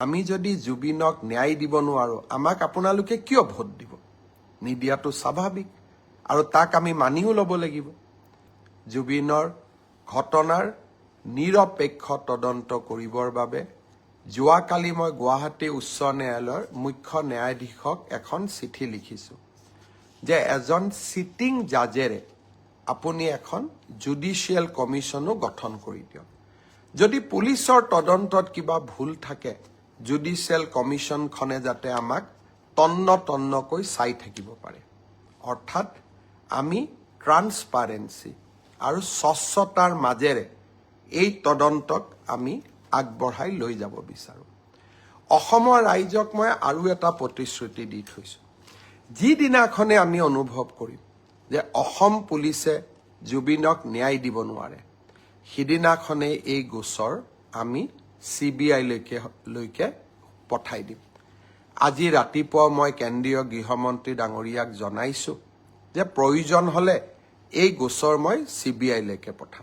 আমি যদি জুবিনক ন্যায় দিব নোৱাৰো আমাক আপোনালোকে কিয় ভোট দিব নিদিয়াটো স্বাভাৱিক আৰু তাক আমি মানিও ল'ব লাগিব জুবিনৰ ঘটনাৰ নিৰপেক্ষ তদন্ত কৰিবৰ বাবে যোৱাকালি মই গুৱাহাটী উচ্চ ন্যায়ালয়ৰ মুখ্য ন্যায়াধীশক এখন চিঠি লিখিছো যে এজন সিটিং জাজেৰে আপুনি এখন জুডিশিয়েল কমিশনো গঠন কৰি দিয়ক যদি পুলিচৰ তদন্তত কিবা ভুল থাকে জুডিশিয়েল কমিশনখনে যাতে আমাক তন্নকৈ চাই থাকিব পাৰে অৰ্থাৎ আমি ট্ৰান্সপাৰেন্সি আৰু স্বচ্ছতাৰ মাজেৰে এই তদন্তক আমি আগবঢ়াই লৈ যাব বিচাৰো অসমৰ ৰাইজক মই আৰু এটা প্ৰতিশ্ৰুতি দি থৈছো যিদিনাখনে আমি অনুভৱ কৰিম যে অসম পুলিচে জুবিনক ন্যায় দিব নোৱাৰে সিদিনাখনে এই গোচৰ আমি CBI লৈকে পঠাই দিম আজি ৰাতিপুৱা মই কেন্দ্ৰীয় গৃহমন্ত্ৰী ডাঙৰীয়াক জনাইছো যে প্ৰয়োজন হলে এই গোচৰ মই CBI লৈকে পঠাম